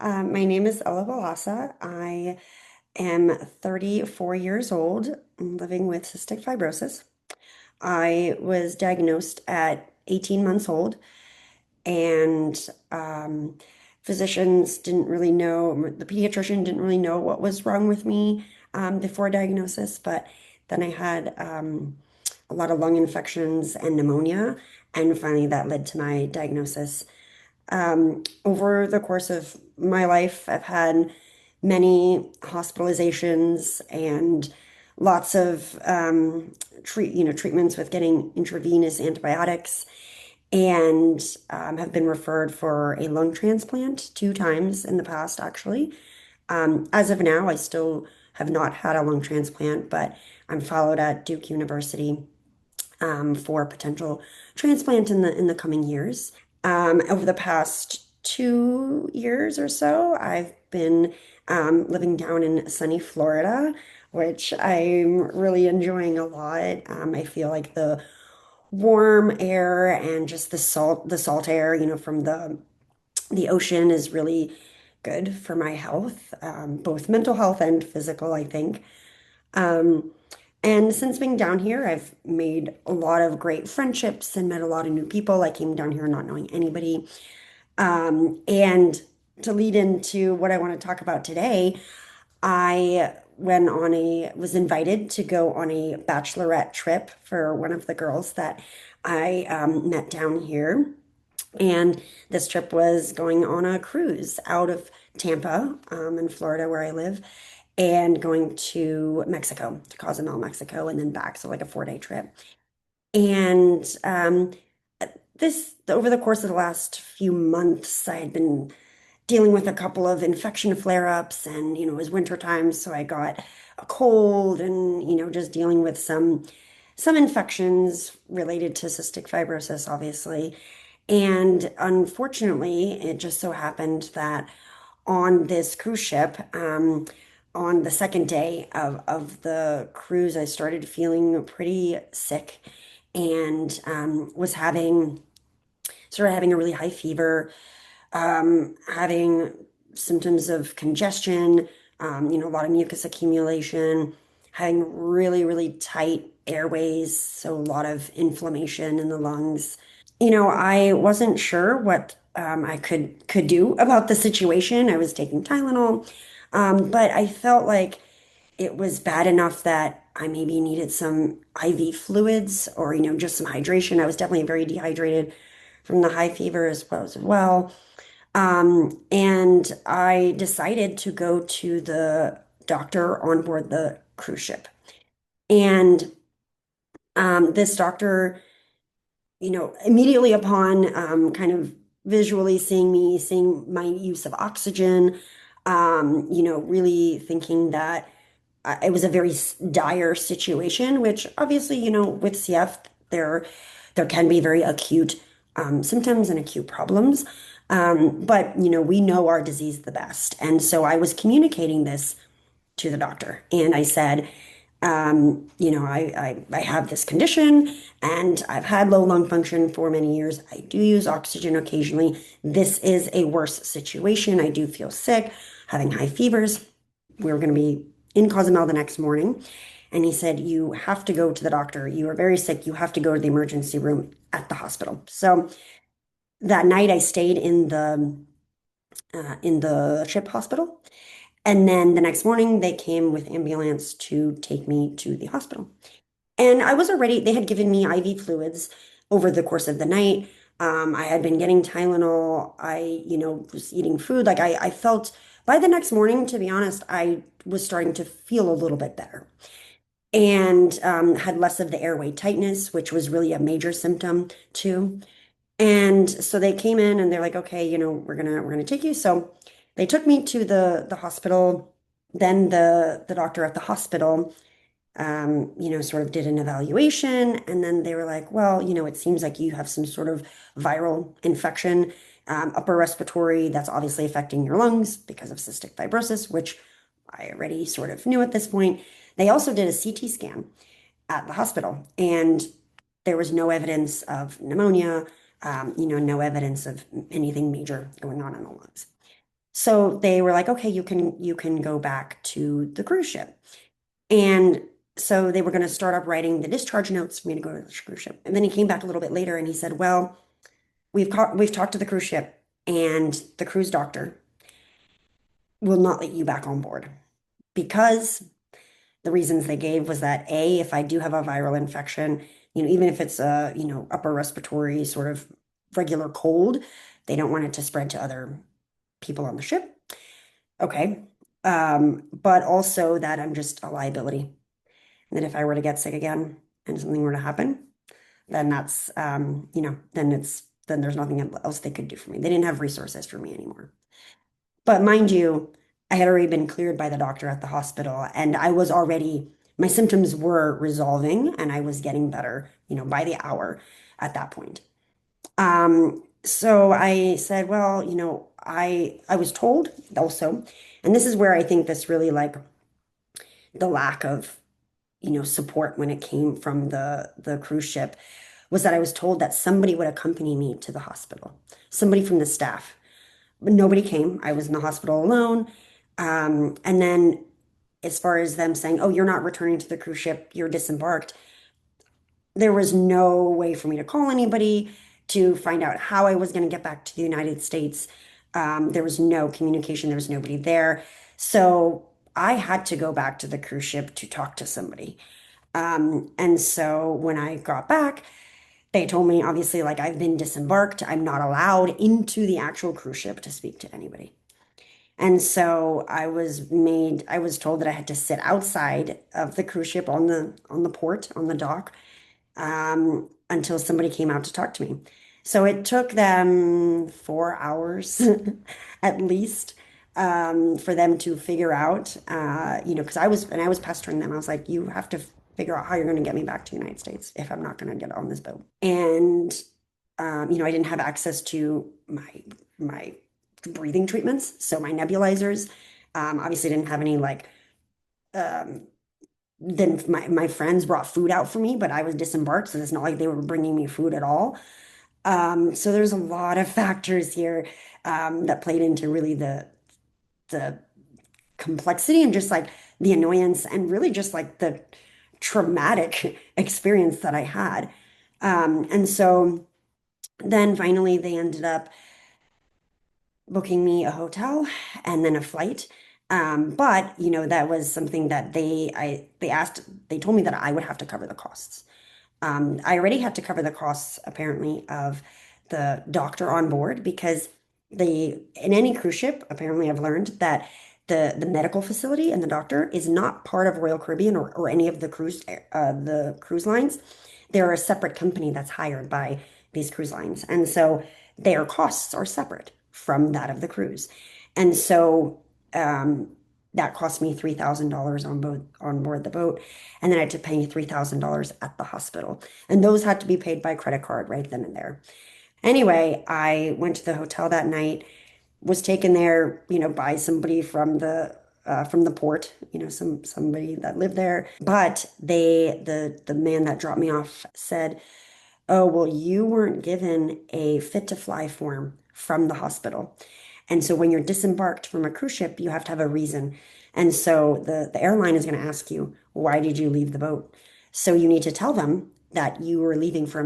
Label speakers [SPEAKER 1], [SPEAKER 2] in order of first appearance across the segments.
[SPEAKER 1] My name is Ella Balasa. I am 34 years old, living with cystic fibrosis. I was diagnosed at 18 months old, and um, physicians didn't really know, the pediatrician didn't really know what was wrong with me before diagnosis, but then I had a lot of lung infections and pneumonia, and finally that led to my diagnosis. Over the course of my life, I've had many hospitalizations and lots of treatments with getting intravenous antibiotics, and have been referred for a lung transplant 2 times in the past, actually. As of now, I still have not had a lung transplant, but I'm followed at Duke University for potential transplant in the coming years. Over the past 2 years or so, I've been living down in sunny Florida, which I'm really enjoying a lot. I feel like the warm air and just the salt air, from the ocean is really good for my health, both mental health and physical, I think. Um, and since being down here, I've made a lot of great friendships and met a lot of new people. I came down here not knowing anybody. And to lead into what I want to talk about today, I was invited to go on a bachelorette trip for one of the girls that I met down here. And this trip was going on a cruise out of Tampa, in Florida, where I live, and going to Mexico, to Cozumel, Mexico, and then back. So, like a 4-day trip. And over the course of the last few months, I had been dealing with a couple of infection flare-ups, and, it was winter time, so I got a cold and, just dealing with some infections related to cystic fibrosis, obviously. And unfortunately, it just so happened that on this cruise ship, on the second day of the cruise, I started feeling pretty sick and started having a really high fever, having symptoms of congestion, a lot of mucus accumulation, having really, really tight airways, so a lot of inflammation in the lungs. I wasn't sure what I could do about the situation. I was taking Tylenol, but I felt like it was bad enough that I maybe needed some IV fluids or, just some hydration. I was definitely very dehydrated from the high fever as well. And I decided to go to the doctor on board the cruise ship. And this doctor, immediately upon kind of visually seeing me, seeing my use of oxygen, really thinking that it was a very dire situation, which obviously, with CF, there can be very acute symptoms and acute problems. But, we know our disease the best. And so I was communicating this to the doctor. And I said, I have this condition and I've had low lung function for many years. I do use oxygen occasionally. This is a worse situation. I do feel sick, having high fevers. We were going to be in Cozumel the next morning. And he said, "You have to go to the doctor. You are very sick. You have to go to the emergency room at the hospital." So that night I stayed in the ship hospital. And then the next morning, they came with ambulance to take me to the hospital. And they had given me IV fluids over the course of the night. I had been getting Tylenol. I, was eating food. Like I felt by the next morning, to be honest, I was starting to feel a little bit better and had less of the airway tightness, which was really a major symptom too. And so they came in and they're like, okay, we're gonna take you. So they took me to the hospital. Then the doctor at the hospital, sort of did an evaluation, and then they were like, well, it seems like you have some sort of viral infection, upper respiratory, that's obviously affecting your lungs because of cystic fibrosis, which I already sort of knew at this point. They also did a CT scan at the hospital, and there was no evidence of pneumonia, no evidence of anything major going on in the lungs. So they were like, okay, you can go back to the cruise ship. And so they were going to start up writing the discharge notes for me to go to the cruise ship. And then he came back a little bit later and he said, well, we've talked to the cruise ship and the cruise doctor will not let you back on board because the reasons they gave was that A, if I do have a viral infection, even if it's a, upper respiratory sort of regular cold, they don't want it to spread to other people on the ship. Okay. But also that I'm just a liability. And that if I were to get sick again and something were to happen, then that's, then there's nothing else they could do for me. They didn't have resources for me anymore. But mind you, I had already been cleared by the doctor at the hospital, and my symptoms were resolving and I was getting better, by the hour at that point. So I said, well, I was told also, and this is where I think this really like the lack of, support when it came from the cruise ship was that I was told that somebody would accompany me to the hospital, somebody from the staff. But nobody came. I was in the hospital alone. And then as far as them saying, oh, you're not returning to the cruise ship, you're disembarked, there was no way for me to call anybody to find out how I was going to get back to the United States. There was no communication, there was nobody there. So I had to go back to the cruise ship to talk to somebody. And so when I got back, they told me, obviously, like I've been disembarked. I'm not allowed into the actual cruise ship to speak to anybody. And so I was told that I had to sit outside of the cruise ship on the port, on the dock, until somebody came out to talk to me. So it took them 4 hours at least for them to figure out, because I was pestering them. I was like, you have to figure out how you're going to get me back to the United States if I'm not going to get on this boat. And, I didn't have access to my breathing treatments, so my nebulizers. Obviously didn't have any like um, then my friends brought food out for me, but I was disembarked, so it's not like they were bringing me food at all. So there's a lot of factors here that played into really the complexity and just like the annoyance and really just like the traumatic experience that I had. And so then finally they ended up booking me a hotel and then a flight. But that was something that they told me that I would have to cover the costs. I already had to cover the costs apparently of the doctor on board because in any cruise ship, apparently I've learned that the medical facility and the doctor is not part of Royal Caribbean or any of the cruise lines. They're a separate company that's hired by these cruise lines. And so their costs are separate from that of the cruise. And so um, that cost me $3,000 on board the boat. And then I had to pay $3,000 at the hospital. And those had to be paid by credit card right then and there. Anyway, I went to the hotel that night, was taken there, by somebody from the port, somebody that lived there. But the man that dropped me off said, oh, well, you weren't given a fit to fly form from the hospital. And so when you're disembarked from a cruise ship, you have to have a reason. And so the airline is going to ask you, why did you leave the boat? So you need to tell them that you were leaving for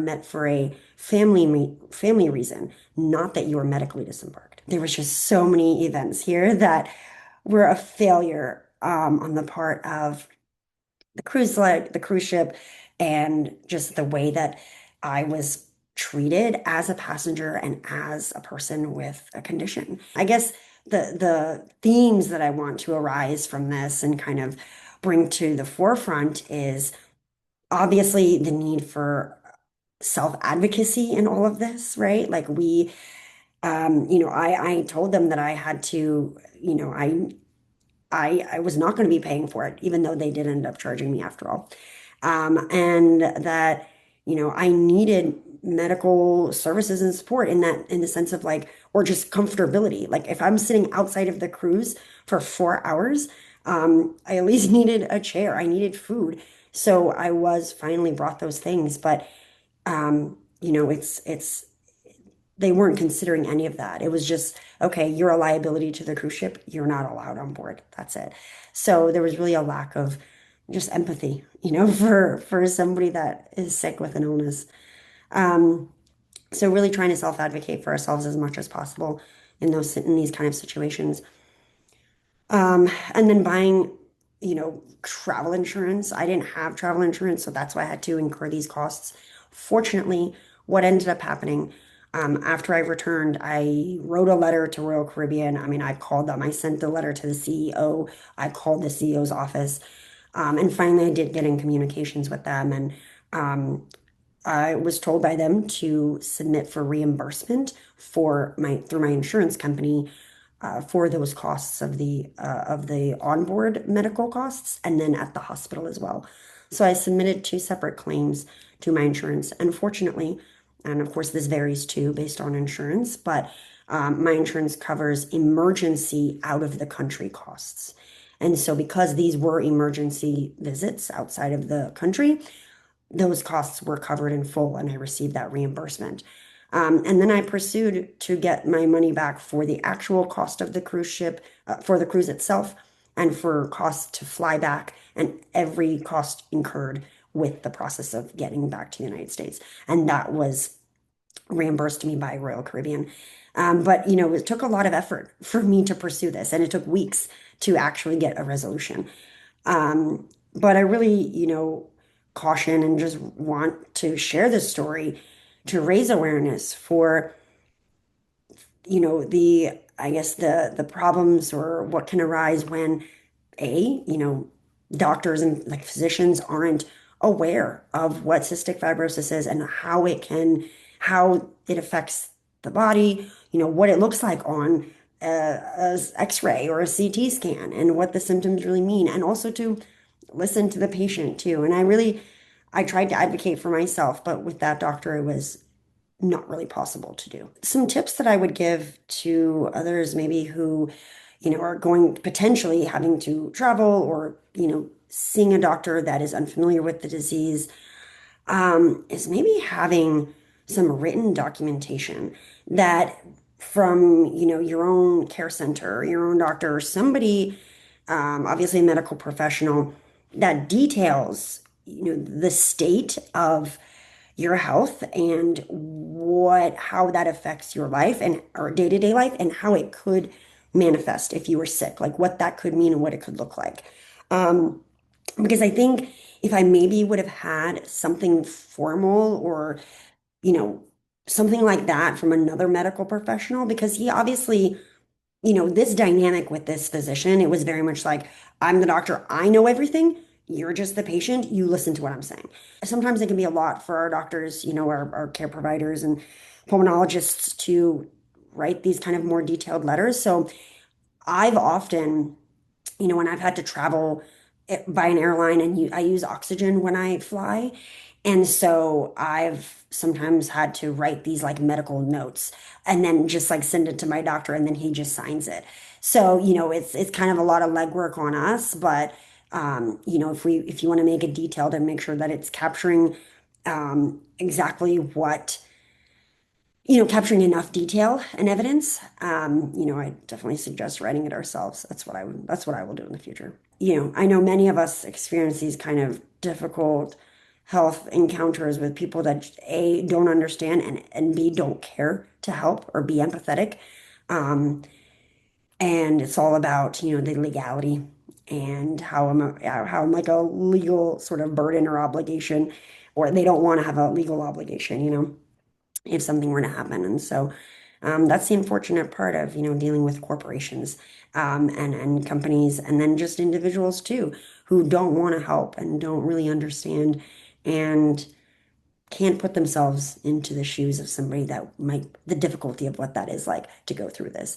[SPEAKER 1] a family reason, not that you were medically disembarked. There was just so many events here that were a failure on the part of the cruise ship, and just the way that I was treated as a passenger and as a person with a condition. I guess the themes that I want to arise from this and kind of bring to the forefront is obviously the need for self-advocacy in all of this, right? Like I told them that I had to, I was not going to be paying for it, even though they did end up charging me after all. And that, I needed medical services and support in the sense of like, or just comfortability. Like if I'm sitting outside of the cruise for 4 hours, I at least needed a chair. I needed food. So I was finally brought those things, but it's they weren't considering any of that. It was just, okay, you're a liability to the cruise ship. You're not allowed on board. That's it. So there was really a lack of just empathy, for somebody that is sick with an illness. Um, so really trying to self-advocate for ourselves as much as possible in these kind of situations. And then buying, travel insurance. I didn't have travel insurance, so that's why I had to incur these costs. Fortunately, what ended up happening, after I returned, I wrote a letter to Royal Caribbean. I mean, I called them. I sent the letter to the CEO. I called the CEO's office. And finally, I did get in communications with them. And I was told by them to submit for reimbursement through my insurance company for those costs of the onboard medical costs and then at the hospital as well. So I submitted two separate claims to my insurance. Unfortunately, and of course this varies too based on insurance, but my insurance covers emergency out of the country costs. And so because these were emergency visits outside of the country, those costs were covered in full and I received that reimbursement. And then I pursued to get my money back for the actual cost of the cruise ship, for the cruise itself, and for costs to fly back and every cost incurred with the process of getting back to the United States. And that was reimbursed to me by Royal Caribbean. But, it took a lot of effort for me to pursue this, and it took weeks to actually get a resolution. But I really, caution and just want to share this story to raise awareness for, I guess the problems or what can arise when doctors and like physicians aren't aware of what cystic fibrosis is and how it affects the body, what it looks like on a X-ray or a CT scan and what the symptoms really mean, and also to listen to the patient too. And I tried to advocate for myself, but with that doctor, it was not really possible to do. Some tips that I would give to others, maybe who, are going potentially having to travel or, seeing a doctor that is unfamiliar with the disease, is maybe having some written documentation that from, your own care center, your own doctor, or somebody, obviously a medical professional that details, the state of your health and how that affects your life and or day-to-day life and how it could manifest if you were sick, like what that could mean and what it could look like. Because I think if I maybe would have had something formal or, you know, something like that from another medical professional, because he obviously, this dynamic with this physician, it was very much like, I'm the doctor, I know everything. You're just the patient. You listen to what I'm saying. Sometimes it can be a lot for our doctors, our care providers and pulmonologists to write these kind of more detailed letters. So I've often, when I've had to travel by an airline and I use oxygen when I fly. And so I've sometimes had to write these like medical notes and then just like send it to my doctor and then he just signs it. So, it's kind of a lot of legwork on us, but if you want to make it detailed and make sure that it's capturing exactly what capturing enough detail and evidence, I definitely suggest writing it ourselves. That's what I will do in the future. I know many of us experience these kind of difficult health encounters with people that A, don't understand and B, don't care to help or be empathetic. Um, and it's all about, the legality and how I'm like a legal sort of burden or obligation, or they don't want to have a legal obligation, if something were to happen. And so that's the unfortunate part of, dealing with corporations and companies and then just individuals too, who don't want to help and don't really understand and can't put themselves into the shoes of somebody the difficulty of what that is like to go through this.